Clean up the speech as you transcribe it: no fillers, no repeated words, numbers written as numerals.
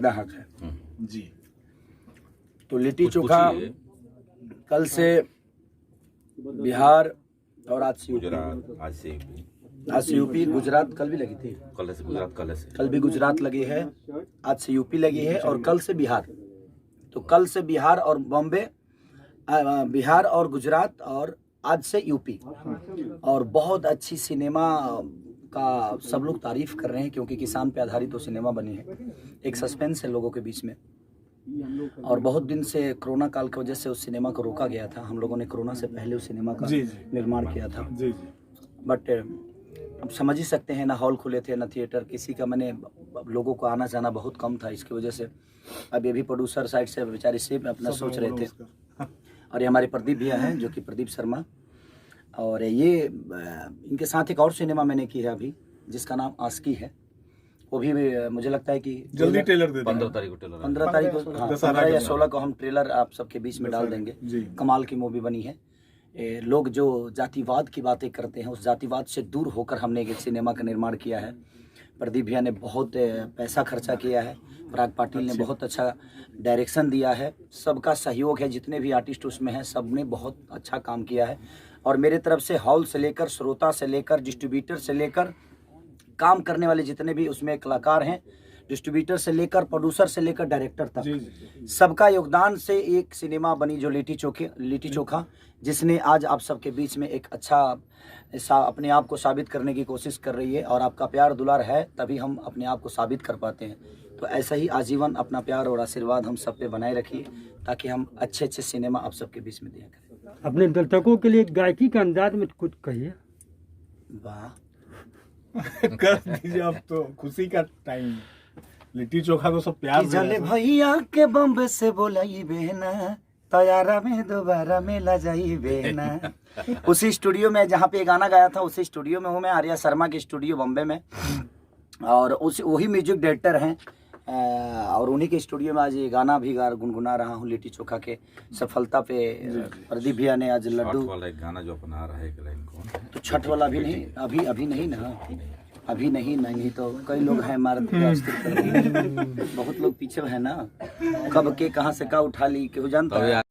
कहना हक है जी। तो लिट्टी चोखा कल से बिहार और आज से गुजरात, आज से यूपी, गुजरात कल भी लगी थी, कल से गुजरात, कल भी गुजरात लगी है, आज से यूपी लगी है और कल से बिहार। तो कल से बिहार और बॉम्बे, बिहार और गुजरात और आज से यूपी। और बहुत अच्छी सिनेमा का सब लोग तारीफ कर रहे हैं क्योंकि किसान पे आधारित वो सिनेमा बनी है। एक सस्पेंस है लोगों के बीच में और बहुत दिन से कोरोना काल की वजह से उस सिनेमा को रोका गया था। हम लोगों ने कोरोना से पहले उस सिनेमा का निर्माण किया था। बट अब समझ ही सकते हैं, ना हॉल खुले थे ना थिएटर, किसी का मैंने लोगों को आना जाना बहुत कम था। इसकी वजह से अब ये भी प्रोड्यूसर साइड से बेचारे सेम अपना सोच रहे थे। और ये हमारे प्रदीप भैया हैं जो कि प्रदीप शर्मा, और ये इनके साथ एक और सिनेमा मैंने की है अभी जिसका नाम आस्की है। वो भी मुझे लगता है कि जल्दी ट्रेलर दे 15 तारीख को ट्रेलर, 15 तारीख को, हाँ 15 या 16 को हम ट्रेलर आप सबके बीच में डाल देंगे। कमाल की मूवी बनी है। लोग जो जातिवाद की बातें करते हैं उस जातिवाद से दूर होकर हमने एक सिनेमा का निर्माण किया है। प्रदीप भैया ने बहुत पैसा खर्चा किया है, पराग पाटिल ने बहुत अच्छा डायरेक्शन दिया है, सबका सहयोग है, जितने भी आर्टिस्ट उसमें हैं सब ने बहुत अच्छा काम किया है। और मेरे तरफ से हॉल से लेकर, श्रोता से लेकर, डिस्ट्रीब्यूटर से लेकर, काम करने वाले जितने भी उसमें कलाकार हैं, डिस्ट्रीब्यूटर से लेकर, प्रोड्यूसर से लेकर डायरेक्टर तक, सबका योगदान से एक सिनेमा बनी जो लिट्टी चोखा, जिसने आज आप सबके बीच में एक अच्छा अपने आप को साबित करने की कोशिश कर रही है। और आपका प्यार दुलार है तभी हम अपने आप को साबित कर पाते हैं। तो ऐसा ही आजीवन अपना प्यार और आशीर्वाद हम सब पे बनाए रखिए ताकि हम अच्छे अच्छे सिनेमा आप सबके बीच में दिया करें। अपने दर्शकों के लिए गायकी के अंदाज में कुछ कहिए। वाह कर दीजिए, अब तो खुशी का टाइम। लिट्टी चोखा तो सब प्यार से जले भैया के बम्बे से बोलाई बेना तैयारा में दोबारा मेला जाई बेना। उसी स्टूडियो में जहाँ पे गाना गाया था उसी स्टूडियो में हूँ मैं, आर्या शर्मा के स्टूडियो बॉम्बे में, और वही म्यूजिक डायरेक्टर हैं। और उन्हीं के स्टूडियो में आज ये गाना भी गुनगुना रहा हूँ लिट्टी चोखा के सफलता पे। प्रदीप भैया ने आज लड्डू वाला एक गाना जो अपना रहा है, तो छठ वाला भी नहीं, अभी नहीं ना, अभी नहीं तो कई लोग हैं बहुत लोग पीछे है ना, कब के कहाँ से का उठा ली, क्यों जानता है।